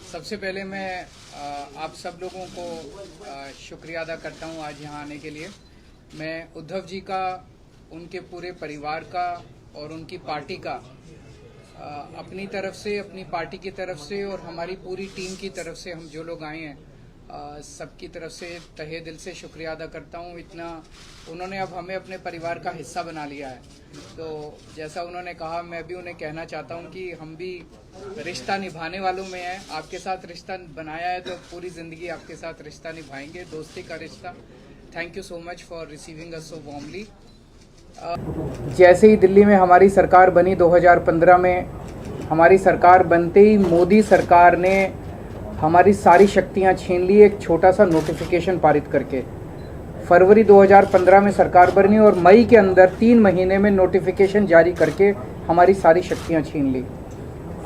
सबसे पहले मैं आप सब लोगों को शुक्रिया अदा करता हूं आज यहां आने के लिए। मैं उद्धव जी का, उनके पूरे परिवार का और उनकी पार्टी का अपनी तरफ से, अपनी पार्टी की तरफ से और हमारी पूरी टीम की तरफ से, हम जो लोग आए हैं सबकी तरफ से तहे दिल से शुक्रिया अदा करता हूं। इतना उन्होंने अब हमें अपने परिवार का हिस्सा बना लिया है। तो जैसा उन्होंने कहा, मैं भी उन्हें कहना चाहता हूं कि हम भी रिश्ता निभाने वालों में हैं। आपके साथ रिश्ता बनाया है तो पूरी ज़िंदगी आपके साथ रिश्ता निभाएंगे, दोस्ती का रिश्ता। Thank you so much for receiving us so warmly. जैसे ही दिल्ली में हमारी सरकार बनी 2015 में, हमारी सरकार बनते ही मोदी सरकार ने हमारी सारी शक्तियां छीन ली एक छोटा सा नोटिफिकेशन पारित करके। फरवरी 2015 में सरकार बनी और मई के अंदर 3 महीने में नोटिफिकेशन जारी करके हमारी सारी शक्तियां छीन ली।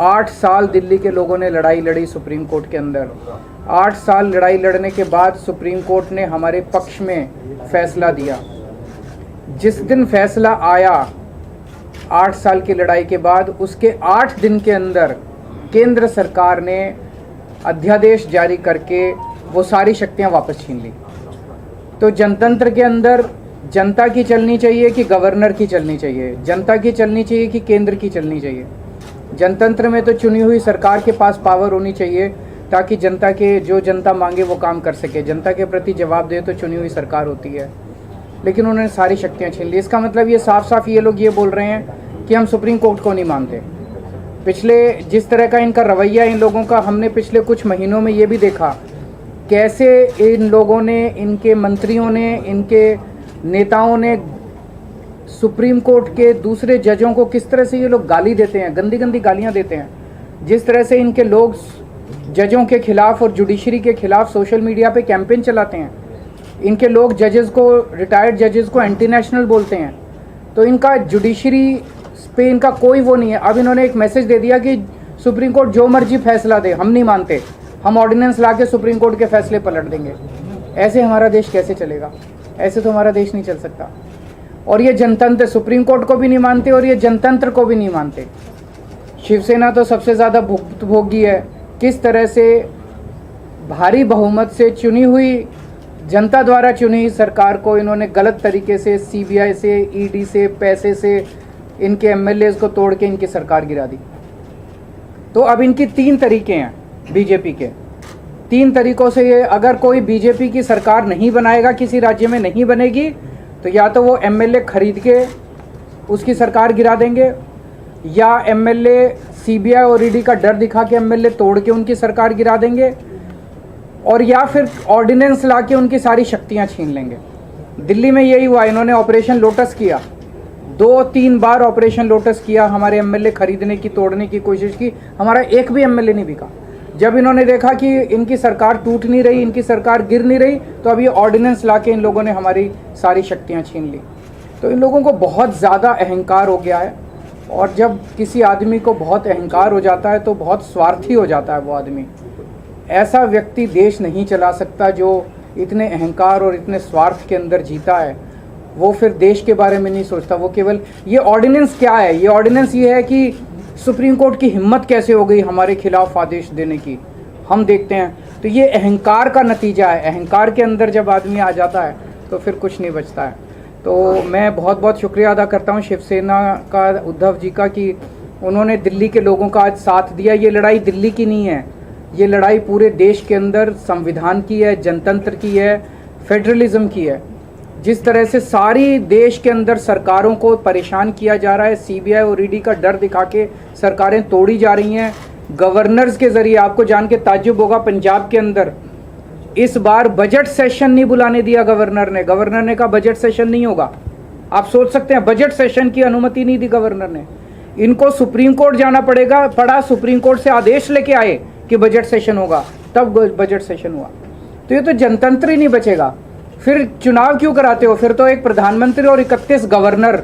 8 साल दिल्ली के लोगों ने लड़ाई लड़ी सुप्रीम कोर्ट के अंदर। 8 साल लड़ाई लड़ने के बाद सुप्रीम कोर्ट ने हमारे पक्ष में फैसला दिया। जिस दिन फैसला आया 8 साल की लड़ाई के बाद, उसके 8 दिन के अंदर केंद्र सरकार ने अध्यादेश जारी करके वो सारी शक्तियां वापस छीन ली। तो जनतंत्र के अंदर जनता की चलनी चाहिए कि गवर्नर की चलनी चाहिए, जनता की चलनी चाहिए कि केंद्र की चलनी चाहिए। जनतंत्र में तो चुनी हुई सरकार के पास पावर होनी चाहिए ताकि जनता के जो जनता मांगे वो काम कर सके, जनता के प्रति जवाब दे तो चुनी हुई सरकार होती है। लेकिन उन्होंने सारी शक्तियां छीन ली। इसका मतलब ये साफ साफ ये लोग ये बोल रहे हैं कि हम सुप्रीम कोर्ट को नहीं मानते। पिछले जिस तरह का इनका रवैया इन लोगों का, हमने पिछले कुछ महीनों में ये भी देखा कैसे इन लोगों ने, इनके मंत्रियों ने, इनके नेताओं ने सुप्रीम कोर्ट के दूसरे जजों को किस तरह से ये लोग गाली देते हैं, गंदी गंदी गालियां देते हैं। जिस तरह से इनके लोग जजों के खिलाफ और जुडिशरी के खिलाफ सोशल मीडिया पे कैंपेन चलाते हैं। इनके लोग जजेस को, रिटायर्ड जजेस को एंटी नेशनल बोलते हैं। तो इनका जुडिशरी पे इनका कोई वो नहीं है। अब इन्होंने एक मैसेज दे दिया कि सुप्रीम कोर्ट जो मर्जी फैसला दे, हम नहीं मानते, हम ऑर्डिनेंस ला के सुप्रीम कोर्ट के फैसले पलट देंगे। ऐसे हमारा देश कैसे चलेगा? ऐसे तो हमारा देश नहीं चल सकता। और ये जनतंत्र सुप्रीम कोर्ट को भी नहीं मानते और ये जनतंत्र को भी नहीं मानते। शिवसेना तो सबसे ज़्यादा भुक्तभोगी है। किस तरह से भारी बहुमत से चुनी हुई, जनता द्वारा चुनी सरकार को इन्होंने गलत तरीके से सीबीआई से, ईडी से, पैसे से इनके एमएलएज को तोड़ के इनकी सरकार गिरा दी। तो अब इनकी 3 तरीके हैं बीजेपी के। 3 तरीकों से ये, अगर कोई बीजेपी की सरकार नहीं बनाएगा, किसी राज्य में नहीं बनेगी, तो या तो वो एमएलए खरीद के उसकी सरकार गिरा देंगे, या एमएलए सीबीआई और ईडी का डर दिखा के एमएलए तोड़ के उनकी सरकार गिरा देंगे, और या फिर ऑर्डिनेंस ला के उनकी सारी शक्तियां छीन लेंगे। दिल्ली में यही हुआ। इन्होंने ऑपरेशन लोटस किया, 2-3 बार ऑपरेशन लोटस किया। हमारे एमएलए खरीदने की, तोड़ने की कोशिश की, हमारा एक भी एमएलए नहीं बिका। जब इन्होंने देखा कि इनकी सरकार टूट नहीं रही, इनकी सरकार गिर नहीं रही, तो अब ये ऑर्डिनेंस ला के इन लोगों ने हमारी सारी शक्तियाँ छीन ली। तो इन लोगों को बहुत ज़्यादा अहंकार हो गया है। और जब किसी आदमी को बहुत अहंकार हो जाता है तो बहुत स्वार्थी हो जाता है वो आदमी। ऐसा व्यक्ति देश नहीं चला सकता जो इतने अहंकार और इतने स्वार्थ के अंदर जीता है। वो फिर देश के बारे में नहीं सोचता। वो केवल, ये ऑर्डिनेंस क्या है? ये ऑर्डिनेंस ये है कि सुप्रीम कोर्ट की हिम्मत कैसे हो गई हमारे खिलाफ आदेश देने की, हम देखते हैं। तो ये अहंकार का नतीजा है। अहंकार के अंदर जब आदमी आ जाता है तो फिर कुछ नहीं बचता है। तो मैं बहुत बहुत शुक्रिया अदा करता हूँ शिवसेना का, उद्धव जी का, कि उन्होंने दिल्ली के लोगों का आज साथ दिया। ये लड़ाई दिल्ली की नहीं है, ये लड़ाई पूरे देश के अंदर संविधान की है, जनतंत्र की है, फेडरलिज्म की है। जिस तरह से सारी देश के अंदर सरकारों को परेशान किया जा रहा है, सीबीआई और ईडी का डर दिखा के सरकारें तोड़ी जा रही हैं गवर्नर्स के जरिए। आपको जान के ताज्जुब होगा, पंजाब के अंदर इस बार बजट सेशन नहीं बुलाने दिया गवर्नर ने। गवर्नर ने कहा बजट सेशन नहीं होगा। आप सोच सकते हैं, बजट सेशन की अनुमति नहीं दी गवर्नर ने। इनको सुप्रीम कोर्ट जाना पड़ा, सुप्रीम कोर्ट से आदेश लेके आए कि बजट सेशन होगा, तब बजट सेशन हुआ। तो ये तो जनतंत्र ही नहीं बचेगा। फिर चुनाव क्यों कराते हो? फिर तो एक प्रधानमंत्री और 31 गवर्नर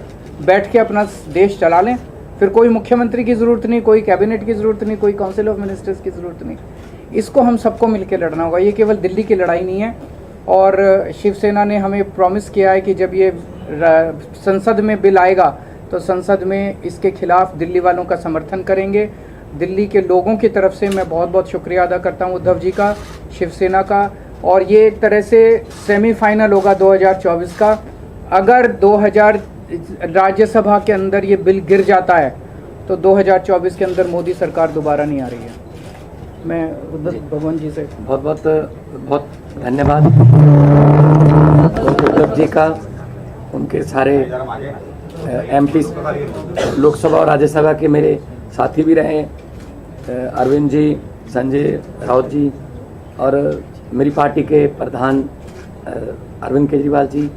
बैठ के अपना देश चला लें। फिर कोई मुख्यमंत्री की ज़रूरत नहीं, कोई कैबिनेट की ज़रूरत नहीं, कोई काउंसिल ऑफ मिनिस्टर्स की ज़रूरत नहीं। इसको हम सबको मिलकर लड़ना होगा। ये केवल दिल्ली की लड़ाई नहीं है। और शिवसेना ने हमें प्रॉमिस किया है कि जब ये संसद में बिल आएगा तो संसद में इसके खिलाफ दिल्ली वालों का समर्थन करेंगे। दिल्ली के लोगों की तरफ से मैं बहुत बहुत शुक्रिया अदा करता हूं उद्धव जी का, शिवसेना का। और ये एक तरह से सेमीफाइनल होगा 2024 का। अगर 2000 राज्यसभा के अंदर ये बिल गिर जाता है तो 2024 के अंदर मोदी सरकार दोबारा नहीं आ रही है। मैं उद्धव भगवान जी से बहुत धन्यवाद उद्धव जी का, उनके सारे एमपी लोकसभा और राज्यसभा के मेरे साथी भी रहे, अरविंद जी, संजय राउत जी और मेरी पार्टी के प्रधान अरविंद केजरीवाल जी,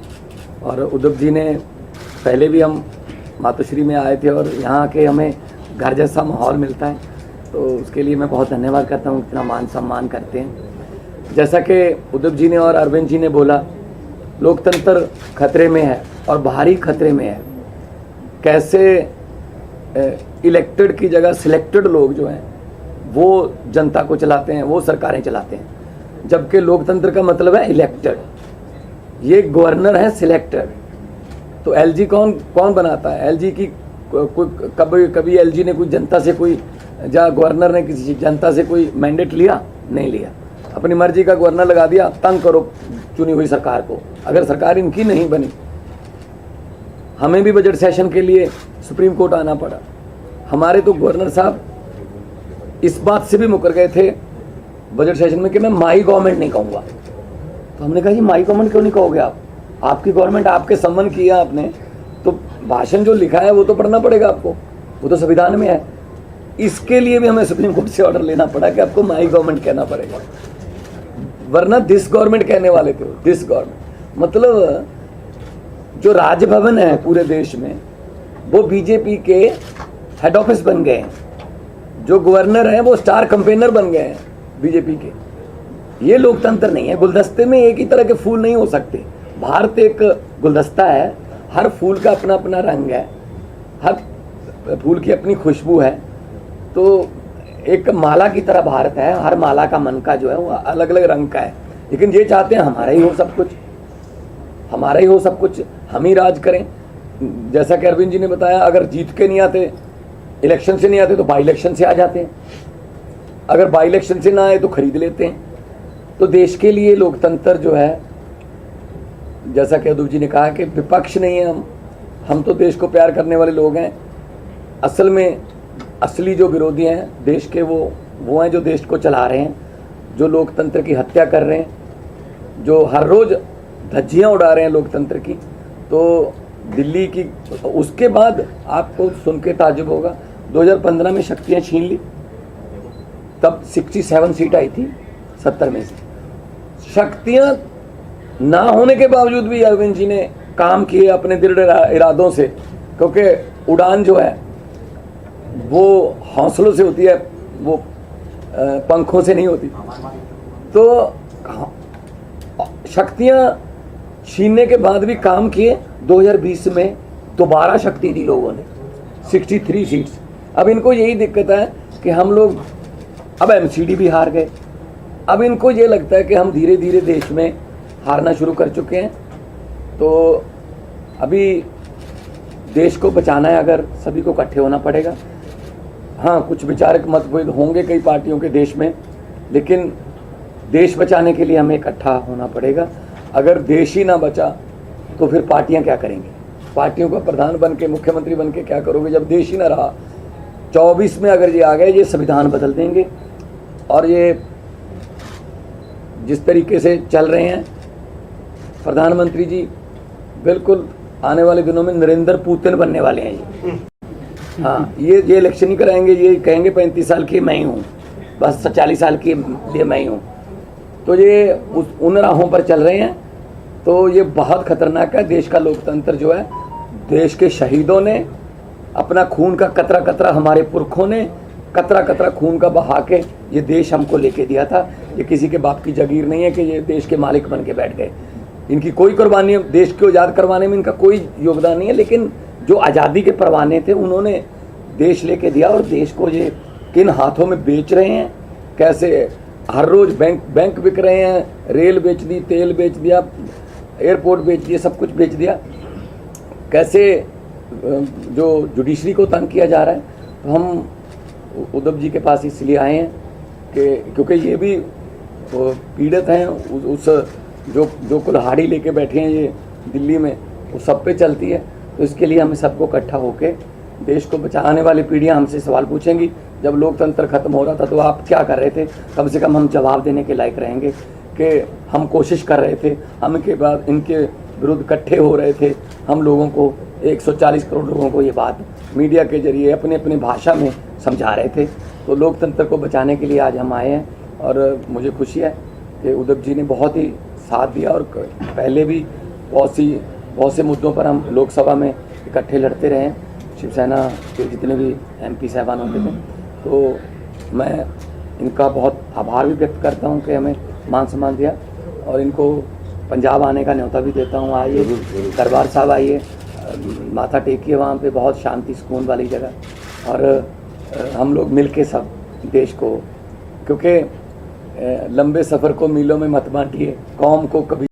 और उद्धव जी ने पहले भी हम मातोश्री में आए थे और यहाँ के हमें घर जैसा माहौल मिलता है, तो उसके लिए मैं बहुत धन्यवाद करता हूँ, इतना मान सम्मान करते हैं। जैसा कि उद्धव जी ने और अरविंद जी ने बोला, लोकतंत्र खतरे में है और भारी खतरे में है। कैसे इलेक्टेड की जगह सिलेक्टेड लोग जो हैं वो जनता को चलाते हैं, वो सरकारें चलाते हैं, जबकि लोकतंत्र का मतलब है इलेक्टेड। ये गवर्नर है सिलेक्टेड। तो एलजी कौन बनाता है? एलजी की कभी एलजी ने कोई जनता से कोई गवर्नर ने किसी जनता से कोई मैंडेट लिया? नहीं लिया। अपनी मर्जी का गवर्नर लगा दिया, तंग करो चुनी हुई सरकार को। अगर सरकार इनकी नहीं बनी, हमें भी बजट सेशन के लिए सुप्रीम कोर्ट आना पड़ा। हमारे तो गवर्नर साहब इस बात से भी मुकर गए थे बजट सेशन में कि मैं माई गवर्नमेंट नहीं कहूँगा। तो हमने कहा जी माई गवर्नमेंट क्यों नहीं कहोगे आप? आपकी गवर्नमेंट, आपके सम्मान किया आपने, तो भाषण जो लिखा है वो तो पढ़ना पड़ेगा आपको, वो तो संविधान में है। इसके लिए भी हमें सुप्रीम कोर्ट से ऑर्डर लेना पड़ा कि आपको माई गवर्नमेंट कहना पड़ेगा, वरना दिस गवर्नमेंट कहने वाले थे। दिस गवर्नमेंट मतलब जो राजभवन है पूरे देश में वो बीजेपी के हेड ऑफिस बन गए हैं, जो गवर्नर हैं वो स्टार कैंपेनर बन गए हैं बीजेपी के। ये लोकतंत्र नहीं है। गुलदस्ते में एक ही तरह के फूल नहीं हो सकते। भारत एक गुलदस्ता है, हर फूल का अपना अपना रंग है, हर फूल की अपनी खुशबू है। तो एक माला की तरह भारत है, हर माला का मन का जो है वो अलग अलग रंग का है। लेकिन ये चाहते हैं हमारा ही हो सब कुछ, हमारा ही हो सब कुछ, हम ही राज करें। जैसा कि अरविंद जी ने बताया, अगर जीत के नहीं आते, इलेक्शन से नहीं आते तो बाई इलेक्शन से आ जाते हैं, अगर बाई इलेक्शन से ना आए तो खरीद लेते हैं। तो देश के लिए लोकतंत्र जो है, जैसा कि उद्धव जी ने कहा कि विपक्ष नहीं है हम तो देश को प्यार करने वाले लोग हैं। असल में असली जो विरोधी हैं देश के वो हैं जो देश को चला रहे हैं, जो लोकतंत्र की हत्या कर रहे हैं, जो हर रोज़ धज्जियाँ उड़ा रहे हैं लोकतंत्र की। तो दिल्ली की, उसके बाद आपको सुन के ताज्जुब होगा, 2015 में शक्तियाँ छीन ली, तब 67 सीट आई थी 70 में से। शक्तियाँ ना होने के बावजूद भी अरविंद जी ने काम किए अपने दृढ़ इरादों से, क्योंकि उड़ान जो है वो हौसलों से होती है, वो पंखों से नहीं होती। तो शक्तियाँ छीनने के बाद भी काम किए। 2020 में दोबारा शक्ति दी लोगों ने, 63 सीट्स। अब इनको यही दिक्कत है कि हम लोग अब एमसीडी भी हार गए। अब इनको ये लगता है कि हम धीरे धीरे देश में हारना शुरू कर चुके हैं। तो अभी देश को बचाना है, अगर सभी को इकट्ठे होना पड़ेगा। हाँ, कुछ विचारक मतभेद होंगे कई पार्टियों के देश में, लेकिन देश बचाने के लिए हमें इकट्ठा होना पड़ेगा। अगर देश ही ना बचा तो फिर पार्टियां क्या करेंगी? पार्टियों का प्रधान बन के, मुख्यमंत्री बन के क्या करोगे जब देश ही ना रहा? 24 में अगर ये आ गए, ये संविधान बदल देंगे। और ये जिस तरीके से चल रहे हैं प्रधानमंत्री जी, बिल्कुल आने वाले दिनों में नरेंद्र पुतिन बनने वाले हैं ये। हाँ, ये इलेक्शन ही कराएंगे, ये कहेंगे 35 साल की मैं ही हूँ, बस 40 साल की लिए मैं ही हूँ। तो ये उन राहों पर चल रहे हैं। तो ये बहुत खतरनाक है। देश का लोकतंत्र जो है, देश के शहीदों ने अपना खून का कतरा कतरा, हमारे पुरखों ने कतरा कतरा खून का बहा के ये देश हमको लेके दिया था। ये किसी के बाप की जागीर नहीं है कि ये देश के मालिक बन के बैठ गए। इनकी कोई कुर्बानी, देश को आज़ाद करवाने में इनका कोई योगदान नहीं है, लेकिन जो आज़ादी के परवाने थे उन्होंने देश लेके दिया। और देश को ये किन हाथों में बेच रहे हैं, कैसे हर रोज़ बैंक बिक रहे हैं, रेल बेच दी, तेल बेच दिया, एयरपोर्ट बेच दिया, सब कुछ बेच दिया। कैसे जो जुडिशरी को तंग किया जा रहा है। तो हम उद्धव जी के पास इसलिए आए हैं कि क्योंकि ये भी पीड़ित हैं उस जो कुल्हाड़ी लेके बैठे हैं ये दिल्ली में, वो सब पे चलती है। तो इसके लिए हमें सबको इकट्ठा होकर देश को बचाने वाली पीढ़ियां हमसे सवाल पूछेंगी, जब लोकतंत्र खत्म हो रहा था तो आप क्या कर रहे थे, कम से कम हम जवाब देने के लायक रहेंगे कि हम कोशिश कर रहे थे, हम इनके बाद इनके विरुद्ध इकट्ठे हो रहे थे, हम लोगों को 140 करोड़ लोगों को ये बात मीडिया के जरिए अपने अपने भाषा में समझा रहे थे। तो लोकतंत्र को बचाने के लिए आज हम आए हैं और मुझे खुशी है कि उद्धव जी ने बहुत ही साथ दिया और पहले भी बहुत से मुद्दों पर हम लोकसभा में इकट्ठे लड़ते रहे हैं, शिवसेना के जितने भी MP साहबान होते थे। तो मैं इनका बहुत आभार भी व्यक्त करता हूं कि हमें मान सम्मान दिया और इनको पंजाब आने का न्योता भी देता हूं। आइए दरबार साहब, आइए माथा टेकिए, वहाँ पे बहुत शांति सुकून वाली जगह, और हम लोग मिल के सब देश को, क्योंकि लंबे सफ़र को मीलों में मत बांटिए, कौम को कभी